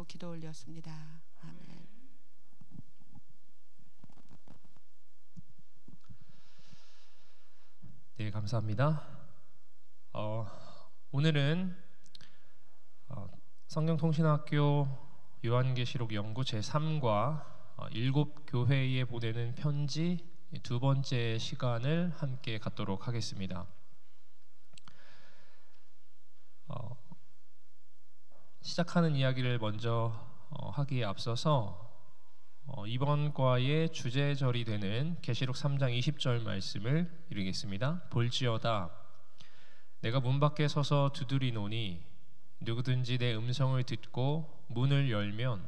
기도 올렸습니다. 아멘. 네, 감사합니다. 오늘은 성경통신학교 요한계시록 연구 제3과 일곱 교회에 보내는 편지 두 번째 시간을 함께 갖도록 하겠습니다. 시작하는 이야기를 먼저 하기에 앞서서 이번 과의 주제절이 되는 계시록 3장 20절 말씀을 읽겠습니다. 볼지어다 내가 문 밖에 서서 두드리노니 누구든지 내 음성을 듣고 문을 열면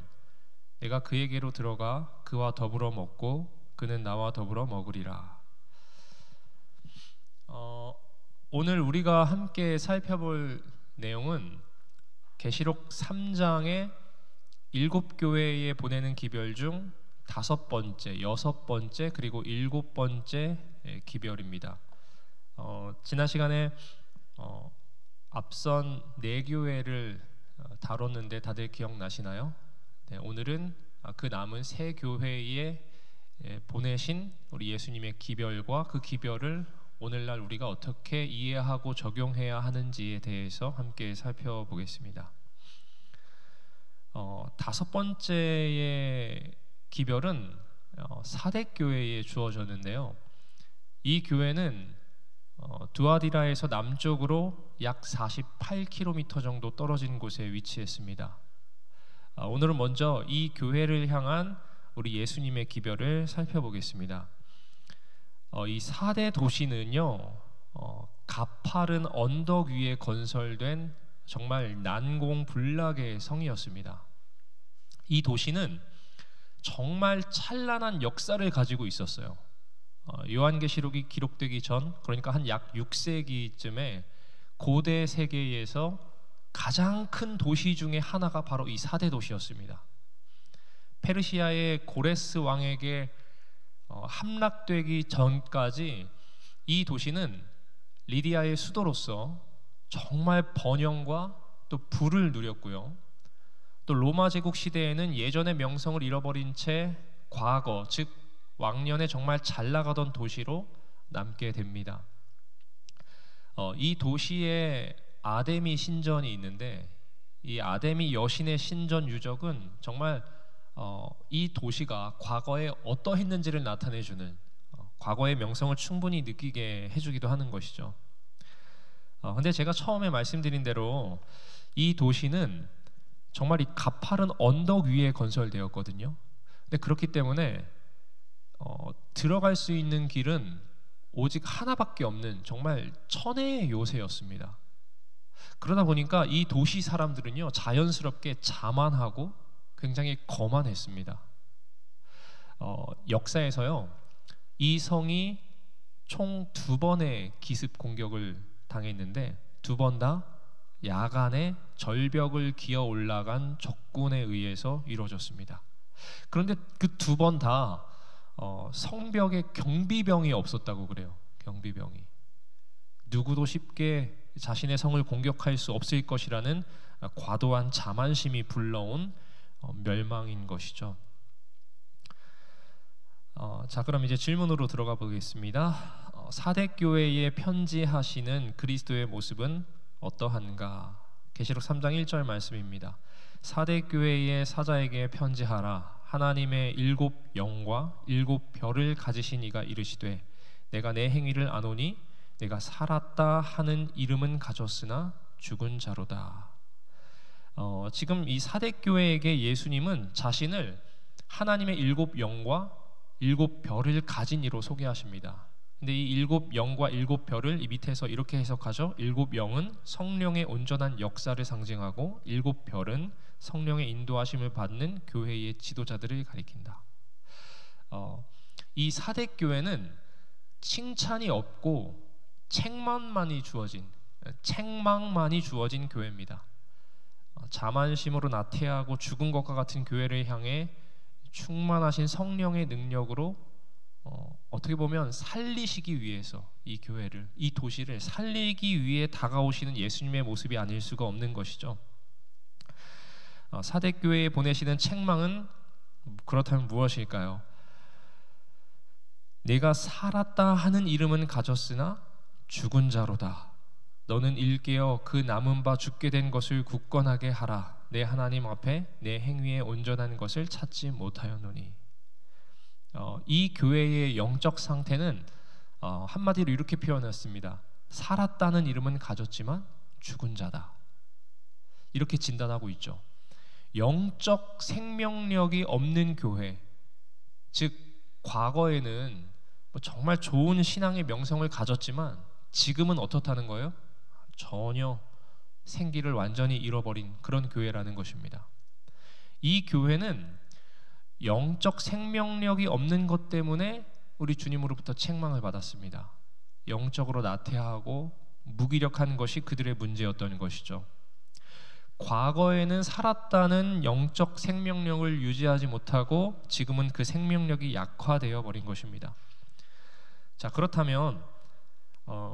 내가 그에게로 들어가 그와 더불어 먹고 그는 나와 더불어 먹으리라. 오늘 우리가 함께 살펴볼 내용은 계시록 3장의 일곱 교회에 보내는 기별 중 다섯 번째, 여섯 번째, 그리고 일곱 번째 기별입니다. 지난 시간에 앞선 네 교회를 다뤘는데 다들 기억나시나요? 네, 오늘은 그 남은 세 교회에 보내신 우리 예수님의 기별과 그 기별을 오늘날 우리가 어떻게 이해하고 적용해야 하는지에 대해서 함께 살펴보겠습니다. 다섯 번째의 기별은 사대교회에 주어졌는데요. 이 교회는 두아디라에서 남쪽으로 약 48km 정도 떨어진 곳에 위치했습니다. 오늘은 먼저 이 교회를 향한 우리 예수님의 기별을 살펴보겠습니다. 이 사대 도시는요, 가파른 언덕 위에 건설된 정말 난공불락의 성이었습니다. 이 도시는 정말 찬란한 역사를 가지고 있었어요. 요한계시록이 기록되기 전, 그러니까 한 약 6세기쯤에 고대 세계에서 가장 큰 도시 중에 하나가 바로 이 사대 도시였습니다. 페르시아의 고레스 왕에게 함락되기 전까지 이 도시는 리디아의 수도로서 정말 번영과 또 부를 누렸고요. 또 로마 제국 시대에는 예전의 명성을 잃어버린 채 과거, 즉 왕년에 정말 잘 나가던 도시로 남게 됩니다. 이 도시에 아데미 신전이 있는데 이 아데미 여신의 신전 유적은 정말 이 도시가 과거에 어떠했는지를 나타내주는 과거의 명성을 충분히 느끼게 해주기도 하는 것이죠. 근데 제가 처음에 말씀드린 대로 이 도시는 정말 이 가파른 언덕 위에 건설되었거든요. 근데 그렇기 때문에 들어갈 수 있는 길은 오직 하나밖에 없는 정말 천혜의 요새였습니다. 그러다 보니까 이 도시 사람들은요, 자연스럽게 자만하고 굉장히 거만했습니다. 역사에서요, 이 성이 총 2번의 기습 공격을 당했는데 2번 다 야간에 절벽을 기어 올라간 적군에 의해서 이루어졌습니다. 그런데 그 2번 다 성벽에 경비병이 없었다고 그래요. 경비병이 누구도 쉽게 자신의 성을 공격할 수 없을 것이라는 과도한 자만심이 불러온 멸망인 것이죠. 자, 그럼 이제 질문으로 들어가 보겠습니다. 사대교회에 편지하시는 그리스도의 모습은 어떠한가? 계시록 3장 1절 말씀입니다. 사대교회의 사자에게 편지하라. 하나님의 일곱 영과 일곱 별을 가지신 이가 이르시되 내가 내 행위를 아노니 내가 살았다 하는 이름은 가졌으나 죽은 자로다. 지금 이 사대교회에게 예수님은 자신을 하나님의 일곱 영과 일곱 별을 가진 이로 소개하십니다. 근데 이 일곱 영과 일곱 별을 이 밑에서 이렇게 해석하죠. 일곱 영은 성령의 온전한 역사를 상징하고 일곱 별은 성령의 인도하심을 받는 교회의 지도자들을 가리킨다. 이 사대교회는 칭찬이 없고 책망만이 주어진 교회입니다. 자만심으로 나태하고 죽은 것과 같은 교회를 향해 충만하신 성령의 능력으로 어떻게 보면 살리시기 위해서 이 교회를, 이 도시를 살리기 위해 다가오시는 예수님의 모습이 아닐 수가 없는 것이죠. 사대교회에 보내시는 책망은 그렇다면 무엇일까요? 내가 살았다 하는 이름은 가졌으나 죽은 자로다. 너는 일깨어 그 남은 바 죽게 된 것을 굳건하게 하라. 내 하나님 앞에 내 행위에 온전한 것을 찾지 못하였노니. 이 교회의 영적 상태는 한마디로 이렇게 표현했습니다. 살았다는 이름은 가졌지만 죽은 자다. 이렇게 진단하고 있죠. 영적 생명력이 없는 교회, 즉 과거에는 정말 좋은 신앙의 명성을 가졌지만 지금은 어떻다는 거예요? 전혀 생기를 완전히 잃어버린 그런 교회라는 것입니다. 이 교회는 영적 생명력이 없는 것 때문에 우리 주님으로부터 책망을 받았습니다. 영적으로 나태하고 무기력한 것이 그들의 문제였던 것이죠. 과거에는 살았다는 영적 생명력을 유지하지 못하고 지금은 그 생명력이 약화되어 버린 것입니다. 자, 그렇다면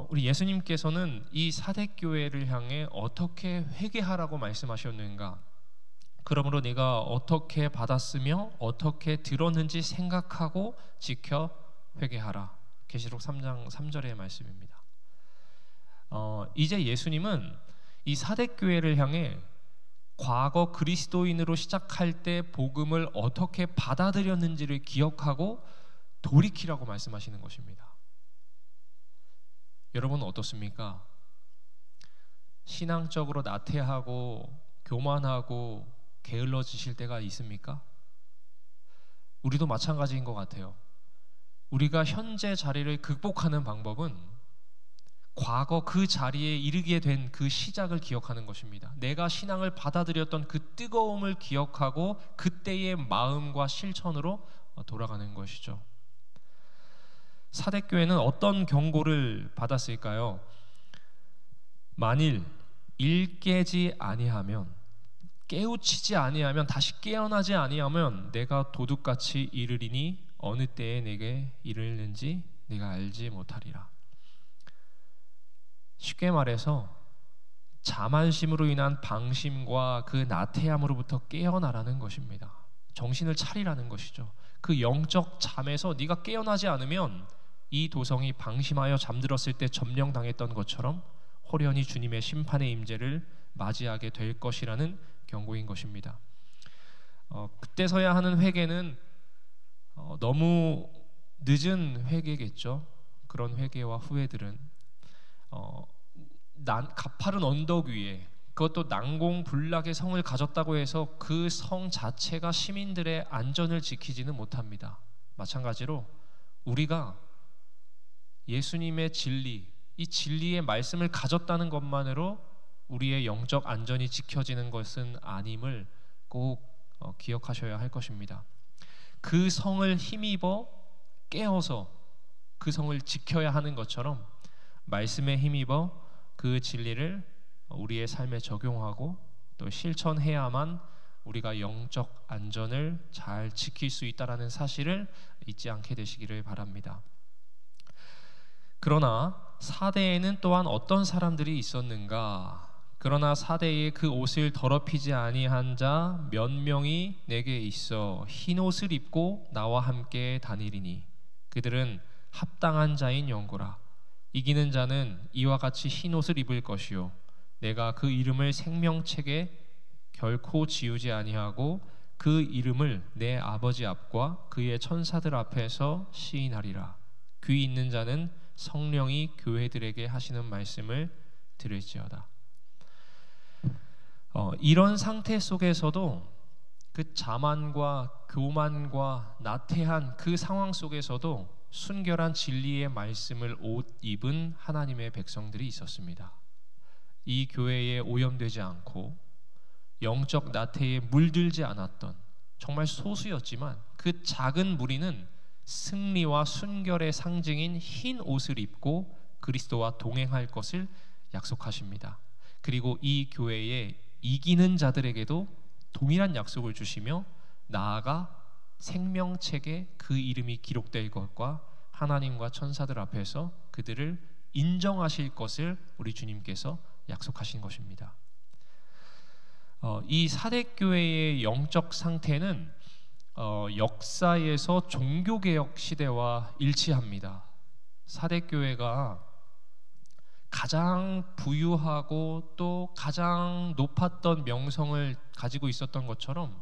우리 예수님께서는 이 사대교회를 향해 어떻게 회개하라고 말씀하셨는가? 그러므로 네가 어떻게 받았으며 어떻게 들었는지 생각하고 지켜 회개하라. 계시록 3장 3절의 말씀입니다. 이제 예수님은 이 사대교회를 향해 과거 그리스도인으로 시작할 때 복음을 어떻게 받아들였는지를 기억하고 돌이키라고 말씀하시는 것입니다. 여러분은 어떻습니까? 신앙적으로 나태하고 교만하고 게을러지실 때가 있습니까? 우리도 마찬가지인 것 같아요. 우리가 현재 자리를 극복하는 방법은 과거 그 자리에 이르게 된 그 시작을 기억하는 것입니다. 내가 신앙을 받아들였던 그 뜨거움을 기억하고 그때의 마음과 실천으로 돌아가는 것이죠. 사대교회는 어떤 경고를 받았을까요? 만일 일깨지 아니하면, 깨우치지 아니하면, 다시 깨어나지 아니하면 내가 도둑같이 이르리니 어느 때에 내게 이르는지 내가 알지 못하리라. 쉽게 말해서 자만심으로 인한 방심과 그 나태함으로부터 깨어나라는 것입니다. 정신을 차리라는 것이죠. 그 영적 잠에서 네가 깨어나지 않으면 이 도성이 방심하여 잠들었을 때 점령당했던 것처럼 호련히 주님의 심판의 임재를 맞이하게 될 것이라는 경고인 것입니다. 그때서야 하는 회개는 너무 늦은 회개겠죠. 그런 회개와 후회들은 가파른 언덕 위에, 그것도 난공불락의 성을 가졌다고 해서 그 성 자체가 시민들의 안전을 지키지는 못합니다. 마찬가지로 우리가 예수님의 진리, 이 진리의 말씀을 가졌다는 것만으로 우리의 영적 안전이 지켜지는 것은 아님을 꼭 기억하셔야 할 것입니다. 그 성을 힘입어 깨어서 그 성을 지켜야 하는 것처럼 말씀에 힘입어 그 진리를 우리의 삶에 적용하고 또 실천해야만 우리가 영적 안전을 잘 지킬 수 있다는 사실을 잊지 않게 되시기를 바랍니다. 그러나 사대에는 또한 어떤 사람들이 있었는가? 그러나 사대에 그 옷을 더럽히지 아니한 자 몇 명이 내게 있어 흰 옷을 입고 나와 함께 다니리니 그들은 합당한 자인 영고라. 이기는 자는 이와 같이 흰 옷을 입을 것이요 내가 그 이름을 생명책에 결코 지우지 아니하고 그 이름을 내 아버지 앞과 그의 천사들 앞에서 시인하리라. 귀 있는 자는 성령이 교회들에게 하시는 말씀을 들을지어다. 이런 상태 속에서도 그 자만과 교만과 나태한 그 상황 속에서도 순결한 진리의 말씀을 옷 입은 하나님의 백성들이 있었습니다. 이 교회에 오염되지 않고 영적 나태에 물들지 않았던 정말 소수였지만 그 작은 무리는 승리와 순결의 상징인 흰 옷을 입고 그리스도와 동행할 것을 약속하십니다. 그리고 이 교회에 이기는 자들에게도 동일한 약속을 주시며 나아가 생명책에 그 이름이 기록될 것과 하나님과 천사들 앞에서 그들을 인정하실 것을 우리 주님께서 약속하신 것입니다. 이 사대교회의 영적 상태는 역사에서 종교개혁 시대와 일치합니다. 사대교회가 가장 부유하고 또 가장 높았던 명성을 가지고 있었던 것처럼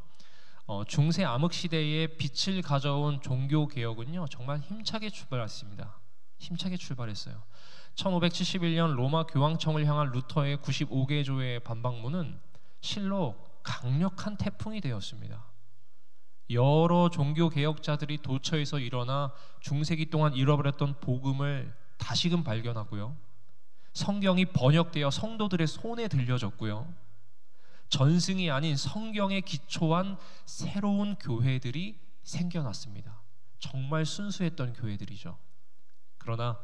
중세 암흑 시대에 빛을 가져온 종교개혁은요 정말 힘차게 출발했습니다. 힘차게 출발했어요. 1571년 로마 교황청을 향한 루터의 95개 조의 반박문은 실로 강력한 태풍이 되었습니다. 여러 종교 개혁자들이 도처에서 일어나 중세기 동안 잃어버렸던 복음을 다시금 발견하고요. 성경이 번역되어 성도들의 손에 들려졌고요. 전승이 아닌 성경에 기초한 새로운 교회들이 생겨났습니다. 정말 순수했던 교회들이죠. 그러나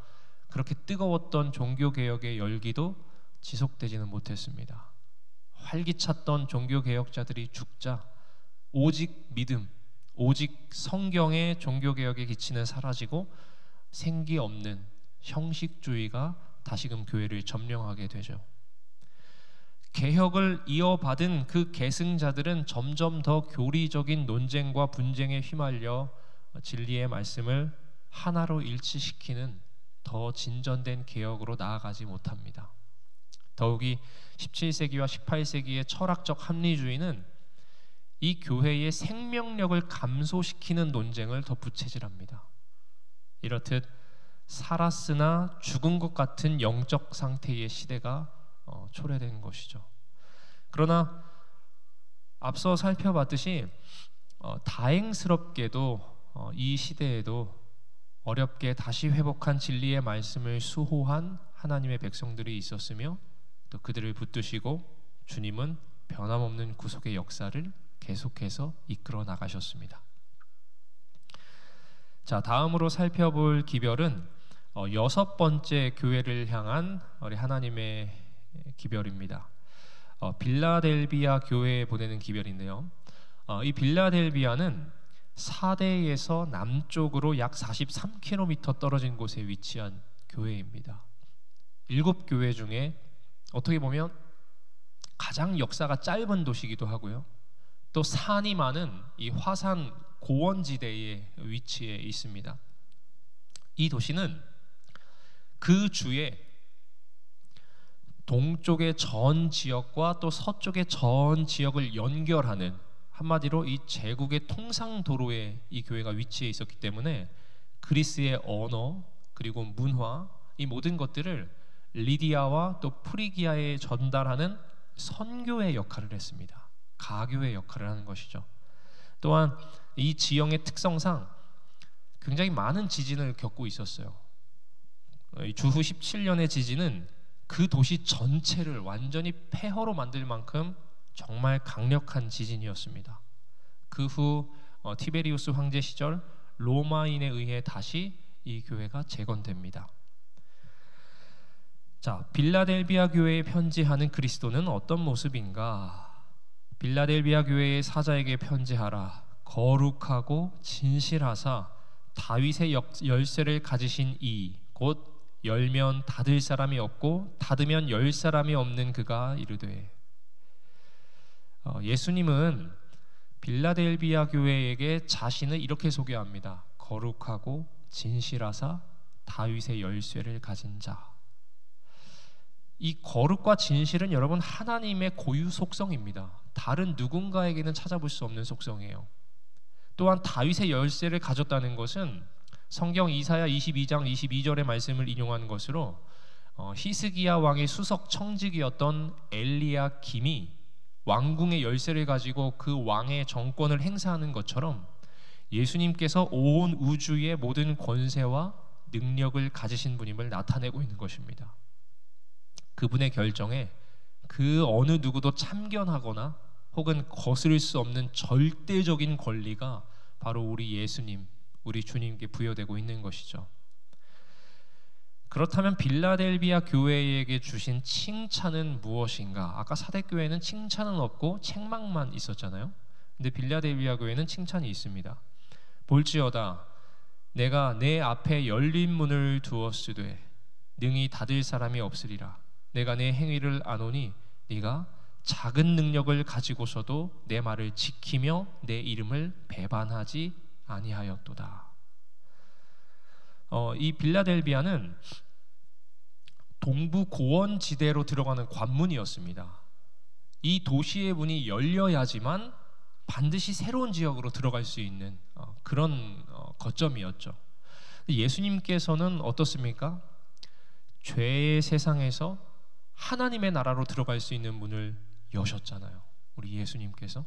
그렇게 뜨거웠던 종교개혁의 열기도 지속되지는 못했습니다. 활기찼던 종교개혁자들이 죽자 오직 믿음, 오직 성경의 종교개혁의 기치는 사라지고 생기 없는 형식주의가 다시금 교회를 점령하게 되죠. 개혁을 이어받은 그 계승자들은 점점 더 교리적인 논쟁과 분쟁에 휘말려 진리의 말씀을 하나로 일치시키는 더 진전된 개혁으로 나아가지 못합니다. 더욱이 17세기와 18세기의 철학적 합리주의는 이 교회의 생명력을 감소시키는 논쟁을 더 부채질합니다. 이렇듯 살았으나 죽은 것 같은 영적 상태의 시대가 초래된 것이죠. 그러나 앞서 살펴봤듯이 다행스럽게도 이 시대에도 어렵게 다시 회복한 진리의 말씀을 수호한 하나님의 백성들이 있었으며 또 그들을 붙드시고 주님은 변함없는 구속의 역사를 계속해서 이끌어 나가셨습니다. 자, 다음으로 살펴볼 기별은 6번째 교회를 향한 우리 하나님의 기별입니다. 빌라델비아 교회에 보내는 기별인데요. 이 빌라델비아는 사대에서 남쪽으로 약 43km 떨어진 곳에 위치한 교회입니다. 7교회 중에 어떻게 보면 가장 역사가 짧은 도시이기도 하고요. 또 산이 많은 이 화산 고원지대에 위치해 있습니다. 이 도시는 그 주에 동쪽의 전 지역과 또 서쪽의 전 지역을 연결하는, 한마디로 이 제국의 통상도로에 이 교회가 위치해 있었기 때문에 그리스의 언어 그리고 문화, 이 모든 것들을 리디아와 또 프리기아에 전달하는 선교의 역할을 했습니다. 가교의 역할을 하는 것이죠. 또한 이 지형의 특성상 굉장히 많은 지진을 겪고 있었어요. 주후 17년의 지진은 그 도시 전체를 완전히 폐허로 만들 만큼 정말 강력한 지진이었습니다. 그 후 티베리우스 황제 시절 로마인에 의해 다시 이 교회가 재건됩니다. 자, 빌라델비아 교회에 편지하는 그리스도는 어떤 모습인가? 빌라델비아 교회의 사자에게 편지하라. 거룩하고 진실하사 다윗의 열쇠를 가지신 이, 곧 열면 닫을 사람이 없고 닫으면 열 사람이 없는 그가 이르되. 예수님은 빌라델비아 교회에게 자신을 이렇게 소개합니다. 거룩하고 진실하사 다윗의 열쇠를 가진 자. 이 거룩과 진실은 여러분 하나님의 고유 속성입니다. 다른 누군가에게는 찾아볼 수 없는 속성이에요. 또한 다윗의 열쇠를 가졌다는 것은 성경 이사야 22장 22절의 말씀을 인용한 것으로 히스기야 왕의 수석 청직이었던 엘리야김이 왕궁의 열쇠를 가지고 그 왕의 정권을 행사하는 것처럼 예수님께서 온 우주의 모든 권세와 능력을 가지신 분임을 나타내고 있는 것입니다. 그분의 결정에 그 어느 누구도 참견하거나 혹은 거스를 수 없는 절대적인 권리가 바로 우리 예수님, 우리 주님께 부여되고 있는 것이죠. 그렇다면 빌라델비아 교회에게 주신 칭찬은 무엇인가? 아까 사대교회는 칭찬은 없고 책망만 있었잖아요. 근데 빌라델비아 교회는 칭찬이 있습니다. 볼지어다 내가 내 앞에 열린 문을 두었으되 능히 닫을 사람이 없으리라. 내가 내 행위를 아노니 네가 작은 능력을 가지고서도 내 말을 지키며 내 이름을 배반하지 아니하였도다. 이 빌라델비아는 동부 고원지대로 들어가는 관문이었습니다. 이 도시의 문이 열려야지만 반드시 새로운 지역으로 들어갈 수 있는 그런 거점이었죠. 예수님께서는 어떻습니까? 죄의 세상에서 하나님의 나라로 들어갈 수 있는 문을 여셨잖아요, 우리 예수님께서.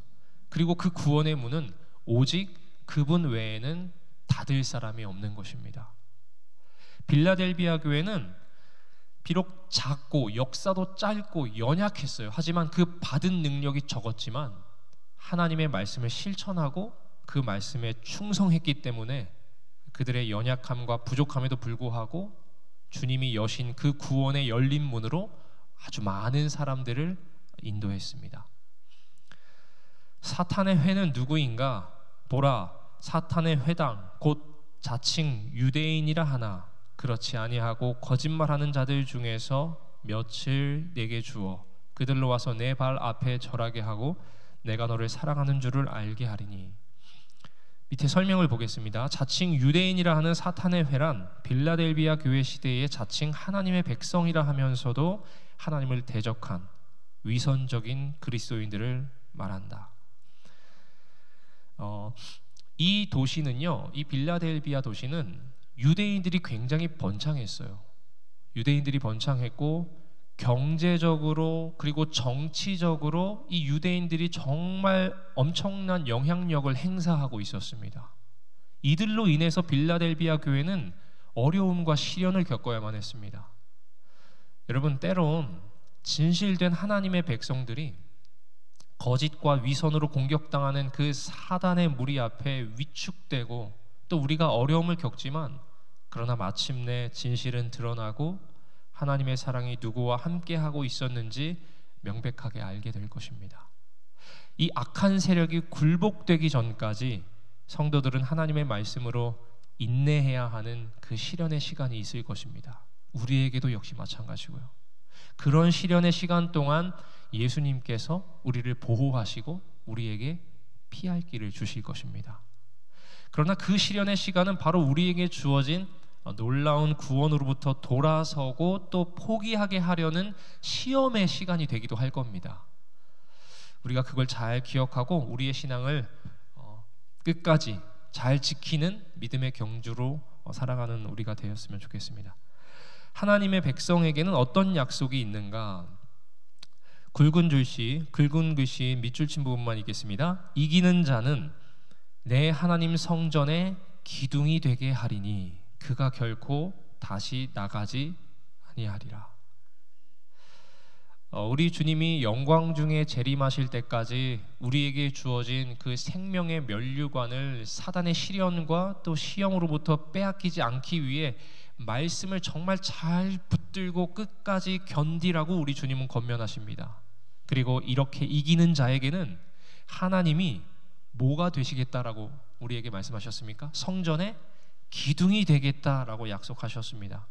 그리고 그 구원의 문은 오직 그분 외에는 닫을 사람이 없는 것입니다. 빌라델비아 교회는 비록 작고 역사도 짧고 연약했어요. 하지만 그 받은 능력이 적었지만 하나님의 말씀을 실천하고 그 말씀에 충성했기 때문에 그들의 연약함과 부족함에도 불구하고 주님이 여신 그 구원의 열린 문으로 아주 많은 사람들을 인도했습니다. 사탄의 회는 누구인가? 보라, 사탄의 회당 곧 자칭 유대인이라 하나 그렇지 아니하고 거짓말하는 자들 중에서 며칠 내게 주어 그들로 와서 내 발 앞에 절하게 하고 내가 너를 사랑하는 줄을 알게 하리니. 밑에 설명을 보겠습니다. 자칭 유대인이라 하는 사탄의 회란 빌라델비아 교회 시대의 자칭 하나님의 백성이라 하면서도 하나님을 대적한 위선적인 그리스도인들을 말한다. 이 도시는요, 이 빌라델비아 도시는 유대인들이 굉장히 번창했어요. 유대인들이 번창했고 경제적으로 그리고 정치적으로 이 유대인들이 정말 엄청난 영향력을 행사하고 있었습니다. 이들로 인해서 빌라델비아 교회는 어려움과 시련을 겪어야만 했습니다. 여러분, 때론 진실된 하나님의 백성들이 거짓과 위선으로 공격당하는 그 사단의 무리 앞에 위축되고 또 우리가 어려움을 겪지만 그러나 마침내 진실은 드러나고 하나님의 사랑이 누구와 함께하고 있었는지 명백하게 알게 될 것입니다. 이 악한 세력이 굴복되기 전까지 성도들은 하나님의 말씀으로 인내해야 하는 그 시련의 시간이 있을 것입니다. 우리에게도 역시 마찬가지고요. 그런 시련의 시간 동안 예수님께서 우리를 보호하시고 우리에게 피할 길을 주실 것입니다. 그러나 그 시련의 시간은 바로 우리에게 주어진 놀라운 구원으로부터 돌아서고 또 포기하게 하려는 시험의 시간이 되기도 할 겁니다. 우리가 그걸 잘 기억하고 우리의 신앙을 끝까지 잘 지키는 믿음의 경주로 살아가는 우리가 되었으면 좋겠습니다. 하나님의 백성에게는 어떤 약속이 있는가? 굵은 글씨 밑줄 친 부분만 읽겠습니다. 이기는 자는 내 하나님 성전의 기둥이 되게 하리니 그가 결코 다시 나가지 아니하리라. 우리 주님이 영광 중에 재림하실 때까지 우리에게 주어진 그 생명의 면류관을 사단의 시련과 또 시험으로부터 빼앗기지 않기 위해 말씀을 정말 잘 붙들고 끝까지 견디라고 우리 주님은 권면하십니다. 그리고 이렇게 이기는 자에게는 하나님이 뭐가 되시겠다라고 우리에게 말씀하셨습니까? 성전의 기둥이 되겠다라고 약속하셨습니다.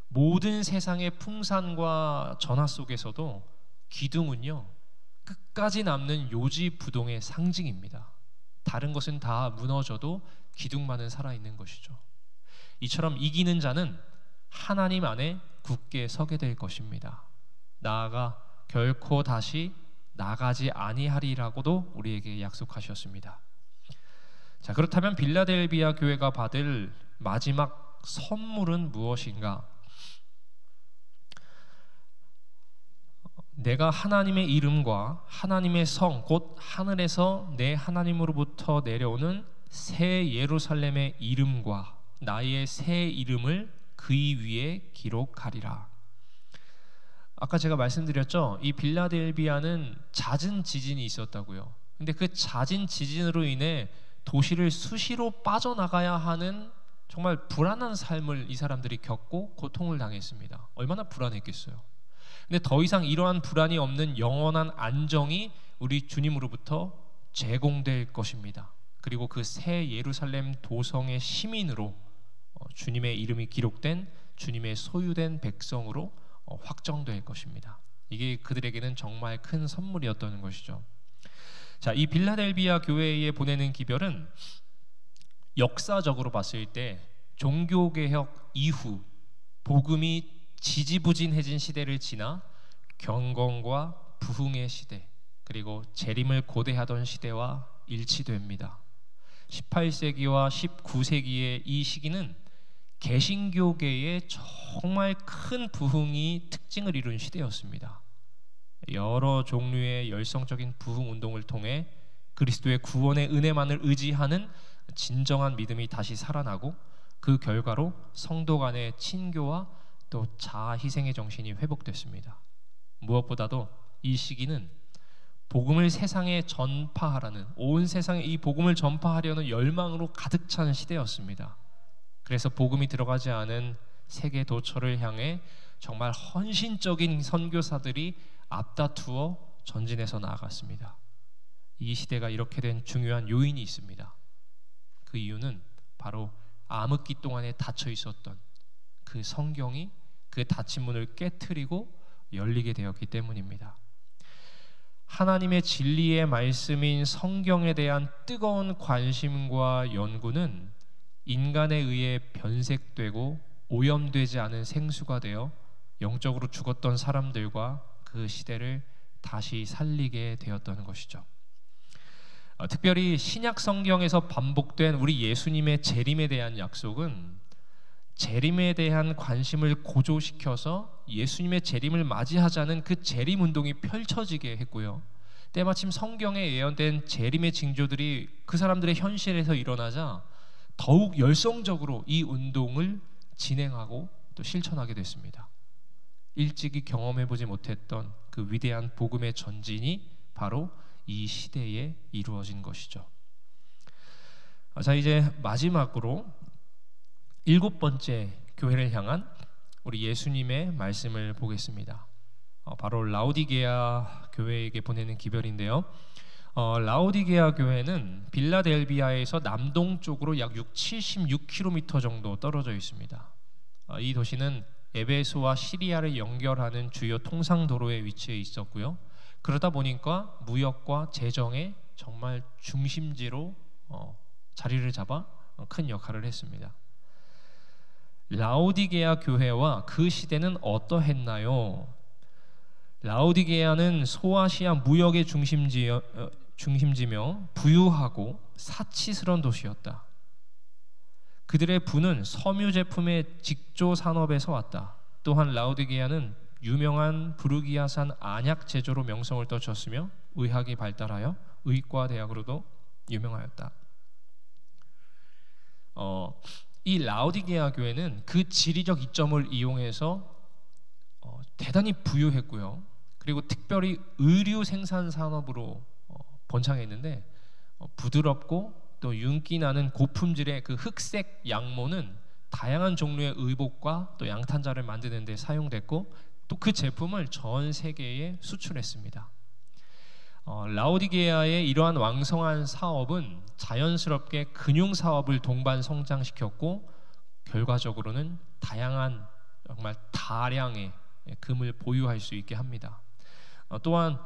모든 세상의 풍산과 전화 속에서도 기둥은요, 끝까지 남는 요지부동의 상징입니다. 다른 것은 다 무너져도 기둥만은 살아있는 것이죠. 이처럼 이기는 자는 하나님 안에 굳게 서게 될 것입니다. 나아가 결코 다시 나가지 아니하리라고도 우리에게 약속하셨습니다. 자, 그렇다면 빌라델비아 교회가 받을 마지막 선물은 무엇인가? 내가 하나님의 이름과 하나님의 성 곧 하늘에서 내 하나님으로부터 내려오는 새 예루살렘의 이름과 나의 새 이름을 그의 위에 기록하리라. 아까 제가 말씀드렸죠, 이 빌라델비아는 잦은 지진이 있었다고요. 근데 그 잦은 지진으로 인해 도시를 수시로 빠져나가야 하는 정말 불안한 삶을 이 사람들이 겪고 고통을 당했습니다. 얼마나 불안했겠어요. 근데 더 이상 이러한 불안이 없는 영원한 안정이 우리 주님으로부터 제공될 것입니다. 그리고 그 새 예루살렘 도성의 시민으로 주님의 이름이 기록된 주님의 소유된 백성으로 확정될 것입니다. 이게 그들에게는 정말 큰 선물이었던 것이죠. 자, 이 빌라델비아 교회에 보내는 기별은 역사적으로 봤을 때 종교개혁 이후 복음이 지지부진해진 시대를 지나 경건과 부흥의 시대, 그리고 재림을 고대하던 시대와 일치됩니다. 18세기와 19세기의 이 시기는 개신교계의 정말 큰 부흥이 특징을 이룬 시대였습니다. 여러 종류의 열성적인 부흥 운동을 통해 그리스도의 구원의 은혜만을 의지하는 진정한 믿음이 다시 살아나고, 그 결과로 성도 간의 친교와 또 자아 희생의 정신이 회복됐습니다. 무엇보다도 이 시기는 복음을 세상에 전파하라는, 온 세상에 이 복음을 전파하려는 열망으로 가득 찬 시대였습니다. 그래서 복음이 들어가지 않은 세계 도처를 향해 정말 헌신적인 선교사들이 앞다투어 전진해서 나아갔습니다. 이 시대가 이렇게 된 중요한 요인이 있습니다. 그 이유는 바로 암흑기 동안에 닫혀 있었던 그 성경이 그 닫힌 문을 깨트리고 열리게 되었기 때문입니다. 하나님의 진리의 말씀인 성경에 대한 뜨거운 관심과 연구는 인간에 의해 변색되고 오염되지 않은 생수가 되어 영적으로 죽었던 사람들과 그 시대를 다시 살리게 되었던 것이죠. 특별히 신약 성경에서 반복된 우리 예수님의 재림에 대한 약속은 재림에 대한 관심을 고조시켜서 예수님의 재림을 맞이하자는 그 재림 운동이 펼쳐지게 했고요. 때마침 성경에 예언된 재림의 징조들이 그 사람들의 현실에서 일어나자 더욱 열성적으로 이 운동을 진행하고 또 실천하게 됐습니다. 일찍이 경험해보지 못했던 그 위대한 복음의 전진이 바로 이 시대에 이루어진 것이죠. 자, 이제 마지막으로 7번째 교회를 향한 우리 예수님의 말씀을 보겠습니다. 바로 라오디게아 교회에게 보내는 기별인데요. 라오디게아 교회는 빌라델비아에서 남동쪽으로 약 76km 정도 떨어져 있습니다. 이 도시는 에베소와 시리아를 연결하는 주요 통상도로에 위치해 있었고요. 그러다 보니까 무역과 재정의 정말 중심지로 자리를 잡아 큰 역할을 했습니다. 라오디게아 교회와 그 시대는 어떠했나요? 라오디게아는 소아시아 무역의 중심지며 부유하고 사치스러운 도시였다. 그들의 부는 섬유 제품의 직조 산업에서 왔다. 또한 라오디게아는 유명한 부르기아산 안약 제조로 명성을 떨쳤으며 의학이 발달하여 의과 대학으로도 유명하였다. 이 라오디게아 교회는 그 지리적 이점을 이용해서 대단히 부유했고요. 그리고 특별히 의류 생산 산업으로 번창했는데 부드럽고 또 윤기 나는 고품질의 그 흑색 양모는 다양한 종류의 의복과 또 양탄자를 만드는 데 사용됐고, 또 그 제품을 전 세계에 수출했습니다. 라오디게아의 이러한 왕성한 사업은 자연스럽게 금융 사업을 동반 성장시켰고, 결과적으로는 다양한 정말 다량의 금을 보유할 수 있게 합니다. 또한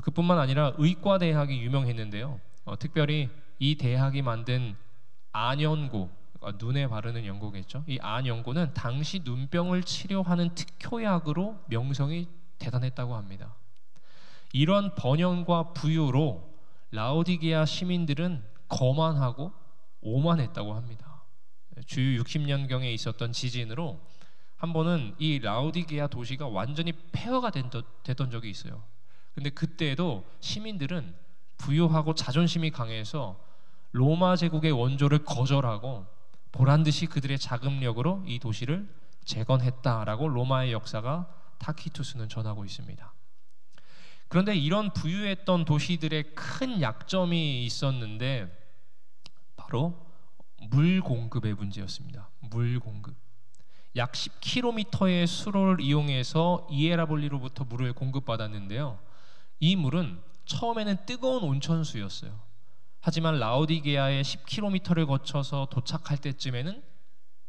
그뿐만 아니라 의과 대학이 유명했는데요. 특별히 이 대학이 만든 안연고, 눈에 바르는 연고겠죠. 이 안연고는 당시 눈병을 치료하는 특효약으로 명성이 대단했다고 합니다. 이런 번영과 부유로 라오디게아 시민들은 거만하고 오만했다고 합니다. 주유 60년경에 있었던 지진으로 한 번은 이 라오디게아 도시가 완전히 폐허가 됐던 적이 있어요. 근데 그때에도 시민들은 부유하고 자존심이 강해서 로마 제국의 원조를 거절하고 보란듯이 그들의 자금력으로 이 도시를 재건했다라고 로마의 역사가 타키투스는 전하고 있습니다. 그런데 이런 부유했던 도시들의 큰 약점이 있었는데 바로 물 공급의 문제였습니다. 물 공급. 약 10km의 수로를 이용해서 이에라볼리로부터 물을 공급받았는데요. 이 물은 처음에는 뜨거운 온천수였어요. 하지만 라오디게아의 10km를 거쳐서 도착할 때쯤에는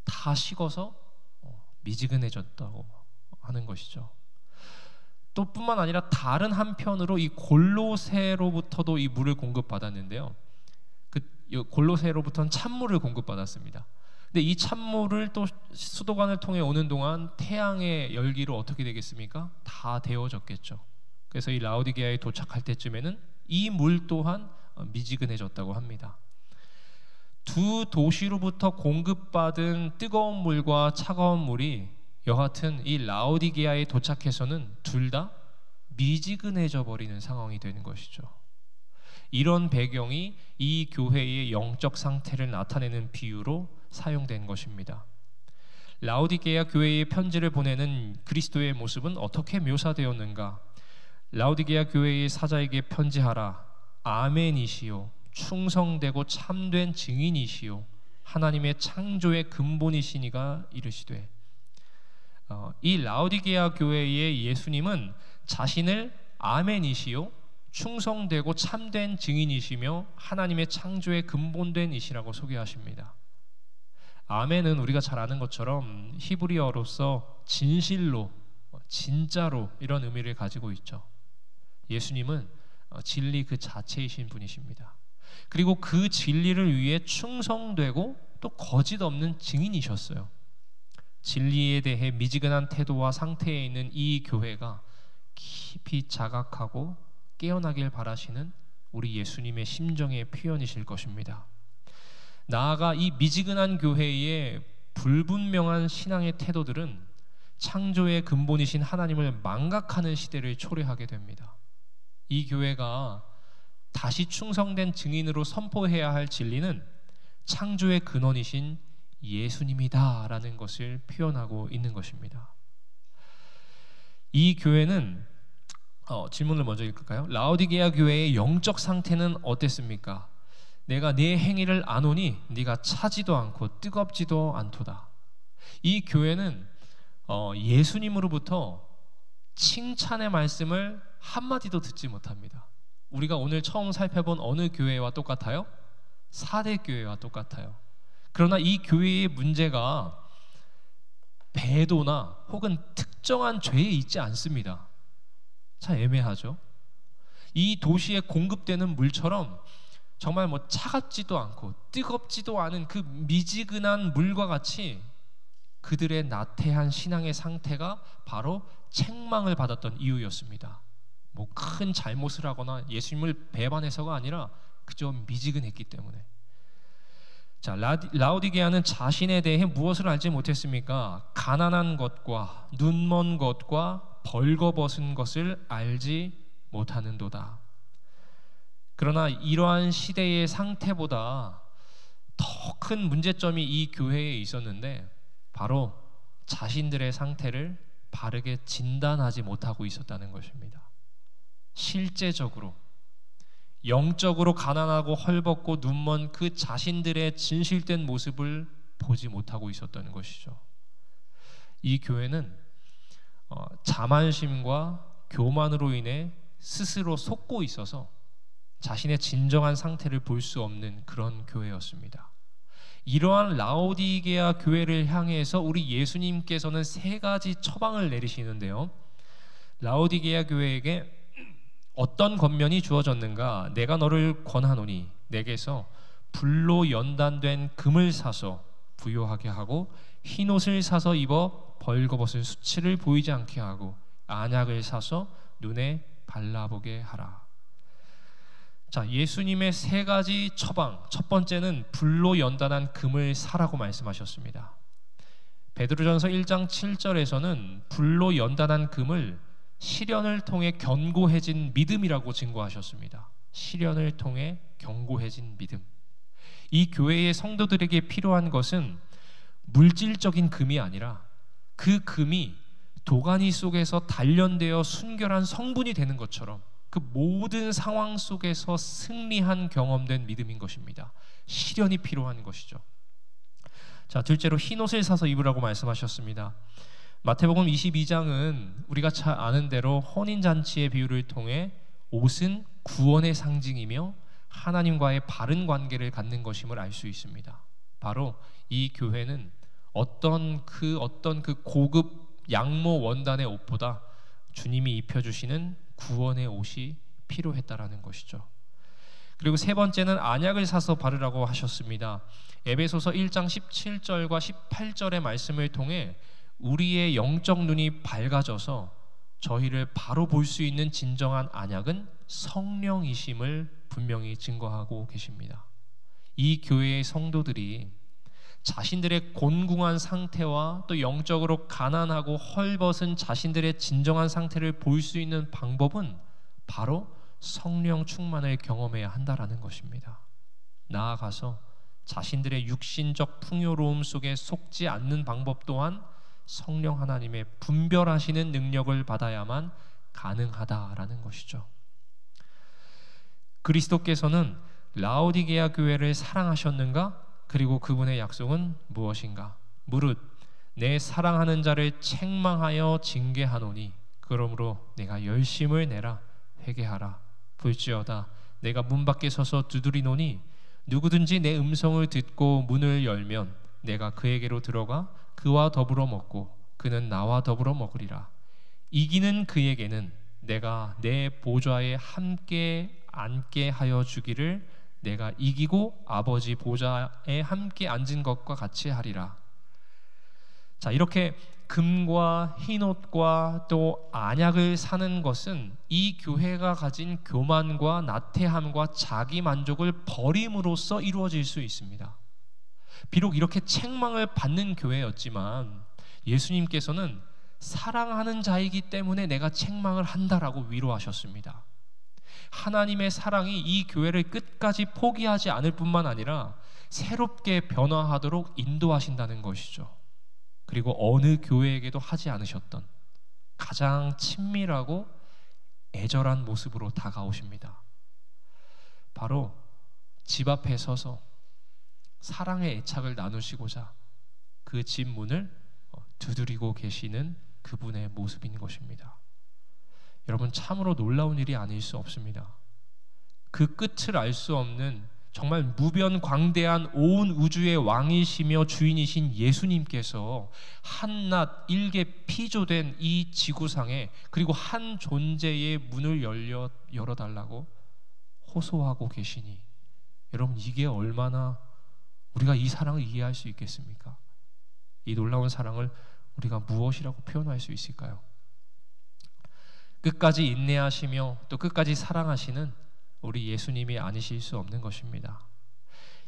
다 식어서 미지근해졌다고 하는 것이죠. 또 뿐만 아니라 다른 한편으로 이 골로새로부터도 이 물을 공급받았는데요. 그 골로새로부터는 찬물을 공급받았습니다. 근데 이 찬물을 또 수도관을 통해 오는 동안 태양의 열기로 어떻게 되겠습니까? 다 데워졌겠죠. 그래서 이 라오디게아에 도착할 때쯤에는 이 물 또한 미지근해졌다고 합니다. 두 도시로부터 공급받은 뜨거운 물과 차가운 물이 여하튼 이 라오디게아에 도착해서는 둘 다 미지근해져 버리는 상황이 되는 것이죠. 이런 배경이 이 교회의 영적 상태를 나타내는 비유로 사용된 것입니다. 라오디게아 교회에 편지를 보내는 그리스도의 모습은 어떻게 묘사되었는가? 라오디게아 교회의 사자에게 편지하라. 아멘이시요 충성되고 참된 증인이시요 하나님의 창조의 근본이시니가 이르시되, 이 라오디게아 교회의 예수님은 자신을 아멘이시요 충성되고 참된 증인이시며 하나님의 창조의 근본된 이시라고 소개하십니다. 아멘은 우리가 잘 아는 것처럼 히브리어로서 진실로, 진짜로 이런 의미를 가지고 있죠. 예수님은 진리 그 자체이신 분이십니다. 그리고 그 진리를 위해 충성되고 또 거짓 없는 증인이셨어요. 진리에 대해 미지근한 태도와 상태에 있는 이 교회가 깊이 자각하고 깨어나길 바라시는 우리 예수님의 심정의 표현이실 것입니다. 나아가 이 미지근한 교회의 불분명한 신앙의 태도들은 창조의 근본이신 하나님을 망각하는 시대를 초래하게 됩니다. 이 교회가 다시 충성된 증인으로 선포해야 할 진리는 창조의 근원이신 예수님이다라는 것을 표현하고 있는 것입니다. 이 교회는 질문을 먼저 읽을까요? 라오디게아 교회의 영적 상태는 어땠습니까? 내가 네 행위를 아노니 네가 차지도 않고 뜨겁지도 않도다. 이 교회는 예수님으로부터 칭찬의 말씀을 한마디도 듣지 못합니다. 우리가 오늘 처음 살펴본 어느 교회와 똑같아요? 사대 교회와 똑같아요. 그러나 이 교회의 문제가 배도나 혹은 특정한 죄에 있지 않습니다. 참 애매하죠. 이 도시에 공급되는 물처럼 정말 차갑지도 않고 뜨겁지도 않은 그 미지근한 물과 같이 그들의 나태한 신앙의 상태가 바로 책망을 받았던 이유였습니다. 큰 잘못을 하거나 예수님을 배반해서가 아니라 그저 미지근했기 때문에. 자, 라오디게아는 자신에 대해 무엇을 알지 못했습니까? 가난한 것과 눈먼 것과 벌거벗은 것을 알지 못하는도다. 그러나 이러한 시대의 상태보다 더 큰 문제점이 이 교회에 있었는데 바로 자신들의 상태를 바르게 진단하지 못하고 있었다는 것입니다. 실제적으로 영적으로 가난하고 헐벗고 눈먼 그 자신들의 진실된 모습을 보지 못하고 있었다는 것이죠. 이 교회는 자만심과 교만으로 인해 스스로 속고 있어서 자신의 진정한 상태를 볼 수 없는 그런 교회였습니다. 이러한 라오디게아 교회를 향해서 우리 예수님께서는 세 가지 처방을 내리시는데요. 라오디게아 교회에게 어떤 권면이 주어졌는가? 내가 너를 권하노니 내게서 불로 연단된 금을 사서 부요하게 하고 흰옷을 사서 입어 벌거벗은 수치를 보이지 않게 하고 안약을 사서 눈에 발라보게 하라. 자, 예수님의 세 가지 처방, 첫 번째는 불로 연단한 금을 사라고 말씀하셨습니다. 베드로전서 1장 7절에서는 불로 연단한 금을 시련을 통해 견고해진 믿음이라고 증거하셨습니다. 시련을 통해 견고해진 믿음. 이 교회의 성도들에게 필요한 것은 물질적인 금이 아니라 그 금이 도가니 속에서 단련되어 순결한 성분이 되는 것처럼 그 모든 상황 속에서 승리한 경험된 믿음인 것입니다. 시련이 필요한 것이죠. 자, 둘째로 흰옷을 사서 입으라고 말씀하셨습니다. 마태복음 22장은 우리가 잘 아는 대로 혼인잔치의 비유를 통해 옷은 구원의 상징이며 하나님과의 바른 관계를 갖는 것임을 알 수 있습니다. 바로 이 교회는 어떤 그 고급 양모 원단의 옷보다 주님이 입혀주시는 구원의 옷이 필요했다라는 것이죠. 그리고 세 번째는 안약을 사서 바르라고 하셨습니다. 에베소서 1장 17절과 18절의 말씀을 통해 우리의 영적 눈이 밝아져서 저희를 바로 볼 수 있는 진정한 안약은 성령이심을 분명히 증거하고 계십니다. 이 교회의 성도들이 자신들의 곤궁한 상태와 또 영적으로 가난하고 헐벗은 자신들의 진정한 상태를 볼 수 있는 방법은 바로 성령 충만을 경험해야 한다라는 것입니다. 나아가서 자신들의 육신적 풍요로움 속에 속지 않는 방법 또한 성령 하나님의 분별하시는 능력을 받아야만 가능하다라는 것이죠. 그리스도께서는 라오디게아 교회를 사랑하셨는가? 그리고 그분의 약속은 무엇인가? 무릇 내 사랑하는 자를 책망하여 징계하노니 그러므로 내가 열심을 내라. 회개하라. 볼지어다 내가 문 밖에 서서 두드리노니 누구든지 내 음성을 듣고 문을 열면 내가 그에게로 들어가 그와 더불어 먹고 그는 나와 더불어 먹으리라. 이기는 그에게는 내가 내 보좌에 함께 앉게 하여 주기를 내가 이기고 아버지 보좌에 함께 앉은 것과 같이 하리라. 자, 이렇게 금과 흰옷과 또 안약을 사는 것은 이 교회가 가진 교만과 나태함과 자기 만족을 버림으로써 이루어질 수 있습니다. 비록 이렇게 책망을 받는 교회였지만 예수님께서는 사랑하는 자이기 때문에 내가 책망을 한다라고 위로하셨습니다. 하나님의 사랑이 이 교회를 끝까지 포기하지 않을 뿐만 아니라 새롭게 변화하도록 인도하신다는 것이죠. 그리고 어느 교회에게도 하지 않으셨던 가장 친밀하고 애절한 모습으로 다가오십니다. 바로 집 앞에 서서 사랑의 애착을 나누시고자 그 집 문을 두드리고 계시는 그분의 모습인 것입니다. 여러분, 참으로 놀라운 일이 아닐 수 없습니다. 그 끝을 알 수 없는 정말 무변광대한 온 우주의 왕이시며 주인이신 예수님께서 한낱 일개 피조된 이 지구상에 그리고 한 존재의 문을 열어달라고 호소하고 계시니 여러분, 이게 얼마나 우리가 이 사랑을 이해할 수 있겠습니까? 이 놀라운 사랑을 우리가 무엇이라고 표현할 수 있을까요? 끝까지 인내하시며 또 끝까지 사랑하시는 우리 예수님이 아니실 수 없는 것입니다.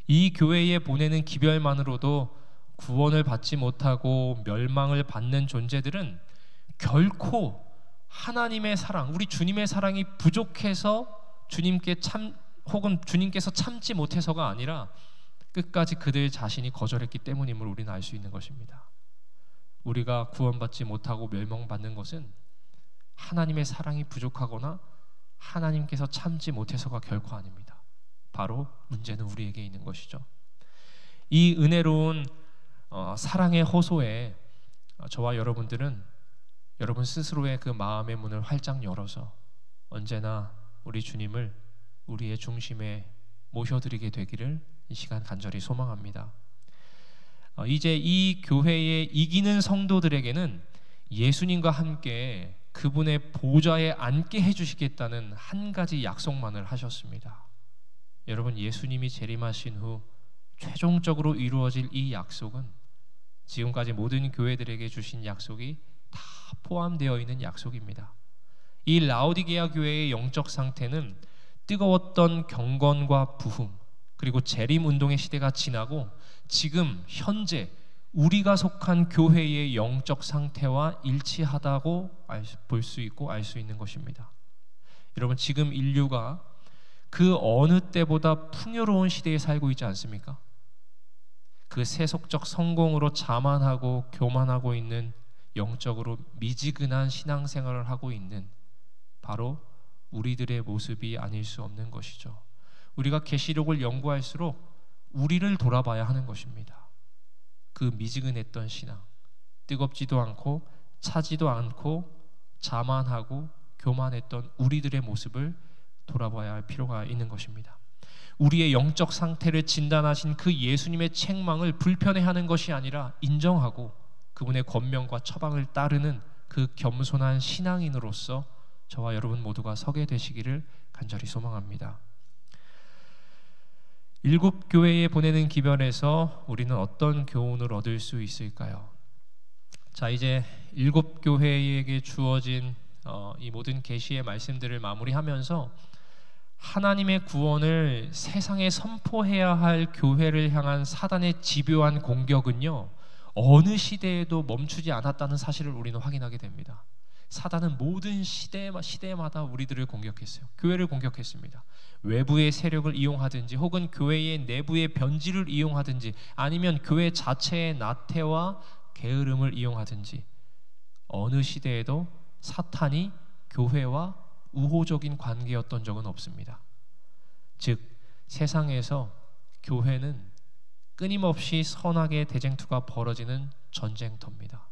이 교회에 보내는 기별만으로도 구원을 받지 못하고 멸망을 받는 존재들은 결코 하나님의 사랑, 우리 주님의 사랑이 부족해서 혹은 주님께서 참지 못해서가 아니라 끝까지 그들 자신이 거절했기 때문임을 우리는 알 수 있는 것입니다. 우리가 구원받지 못하고 멸망받는 것은 하나님의 사랑이 부족하거나 하나님께서 참지 못해서가 결코 아닙니다. 바로 문제는 우리에게 있는 것이죠. 이 은혜로운 사랑의 호소에 저와 여러분들은 여러분 스스로의 그 마음의 문을 활짝 열어서 언제나 우리 주님을 우리의 중심에 모셔드리게 되기를 이 시간 간절히 소망합니다. 이제 이 교회의 이기는 성도들에게는 예수님과 함께 그분의 보좌에 앉게 해주시겠다는 한 가지 약속만을 하셨습니다. 여러분, 예수님이 재림하신 후 최종적으로 이루어질 이 약속은 지금까지 모든 교회들에게 주신 약속이 다 포함되어 있는 약속입니다. 이 라오디게아 교회의 영적 상태는 뜨거웠던 경건과 부흥 그리고 재림운동의 시대가 지나고 지금 현재 우리가 속한 교회의 영적 상태와 일치하다고 볼 수 있고 알 수 있는 것입니다. 여러분, 지금 인류가 그 어느 때보다 풍요로운 시대에 살고 있지 않습니까? 그 세속적 성공으로 자만하고 교만하고 있는 영적으로 미지근한 신앙생활을 하고 있는 바로 우리들의 모습이 아닐 수 없는 것이죠. 우리가 계시록을 연구할수록 우리를 돌아봐야 하는 것입니다. 그 미지근했던 신앙, 뜨겁지도 않고 차지도 않고 자만하고 교만했던 우리들의 모습을 돌아봐야 할 필요가 있는 것입니다. 우리의 영적 상태를 진단하신 그 예수님의 책망을 불편해하는 것이 아니라 인정하고 그분의 권명과 처방을 따르는 그 겸손한 신앙인으로서 저와 여러분 모두가 서게 되시기를 간절히 소망합니다. 7교회에 보내는 기별에서 우리는 어떤 교훈을 얻을 수 있을까요? 자, 이제 7교회에게 주어진 이 모든 계시의 말씀들을 마무리하면서 하나님의 구원을 세상에 선포해야 할 교회를 향한 사단의 집요한 공격은요, 어느 시대에도 멈추지 않았다는 사실을 우리는 확인하게 됩니다. 사단은 모든 시대마다 우리들을 공격했어요. 교회를 공격했습니다. 외부의 세력을 이용하든지 혹은 교회의 내부의 변질을 이용하든지 아니면 교회 자체의 나태와 게으름을 이용하든지 어느 시대에도 사탄이 교회와 우호적인 관계였던 적은 없습니다. 즉 세상에서 교회는 끊임없이 선악의 대쟁투가 벌어지는 전쟁터입니다.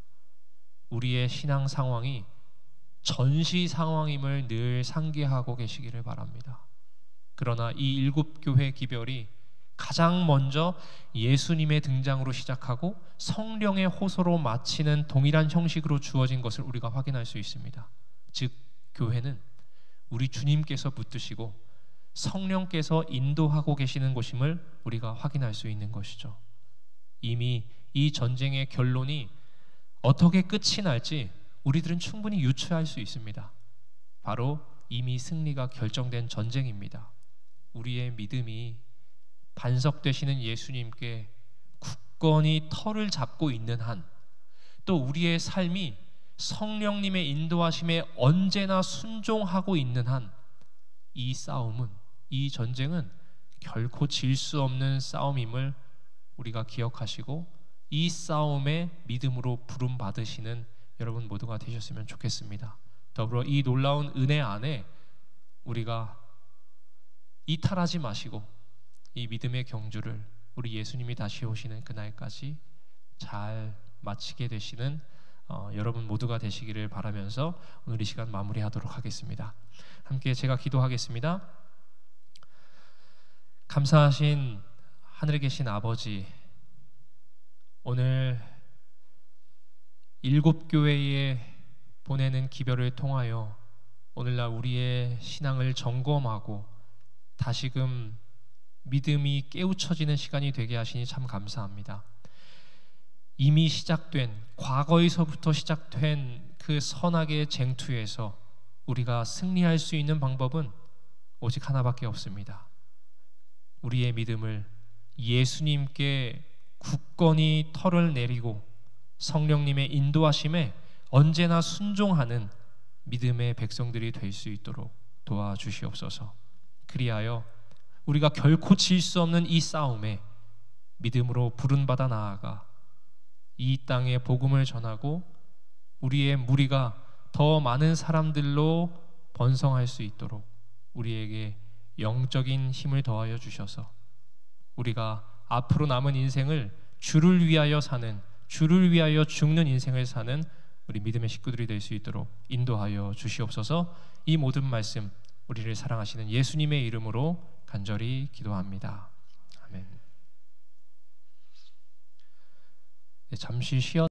우리의 신앙 상황이 전시 상황임을 늘 상기하고 계시기를 바랍니다. 그러나 이 7교회 기별이 가장 먼저 예수님의 등장으로 시작하고 성령의 호소로 마치는 동일한 형식으로 주어진 것을 우리가 확인할 수 있습니다. 즉 교회는 우리 주님께서 붙드시고 성령께서 인도하고 계시는 곳임을 우리가 확인할 수 있는 것이죠. 이미 이 전쟁의 결론이 어떻게 끝이 날지 우리들은 충분히 유추할 수 있습니다. 바로 이미 승리가 결정된 전쟁입니다. 우리의 믿음이 반석되시는 예수님께 굳건히 털을 잡고 있는 한, 또 우리의 삶이 성령님의 인도하심에 언제나 순종하고 있는 한, 이 싸움은, 이 전쟁은 결코 질 수 없는 싸움임을 우리가 기억하시고 이 싸움에 믿음으로 부름 받으시는 여러분 모두가 되셨으면 좋겠습니다. 더불어 이 놀라운 은혜 안에 우리가 이탈하지 마시고 이 믿음의 경주를 우리 예수님이 다시 오시는 그날까지 잘 마치게 되시는 여러분 모두가 되시기를 바라면서 오늘 이 시간 마무리하도록 하겠습니다. 함께 제가 기도하겠습니다. 감사하신 하늘에 계신 아버지, 오늘 7교회에 보내는 기별을 통하여 오늘날 우리의 신앙을 점검하고 다시금 믿음이 깨우쳐지는 시간이 되게 하시니 참 감사합니다. 이미 시작된, 과거에서부터 시작된 그 선악의 쟁투에서 우리가 승리할 수 있는 방법은 오직 하나밖에 없습니다. 우리의 믿음을 예수님께 굳건히 털을 내리고 성령님의 인도하심에 언제나 순종하는 믿음의 백성들이 될 수 있도록 도와주시옵소서. 그리하여 우리가 결코 질 수 없는 이 싸움에 믿음으로 부름받아 나아가 이 땅에 복음을 전하고 우리의 무리가 더 많은 사람들로 번성할 수 있도록 우리에게 영적인 힘을 더하여 주셔서 우리가 앞으로 남은 인생을 주를 위하여 사는, 주를 위하여 죽는 인생을 사는 우리 믿음의 식구들이 될 수 있도록 인도하여 주시옵소서. 이 모든 말씀 우리를 사랑하시는 예수님의 이름으로 간절히 기도합니다. 아멘. 잠시 쉬어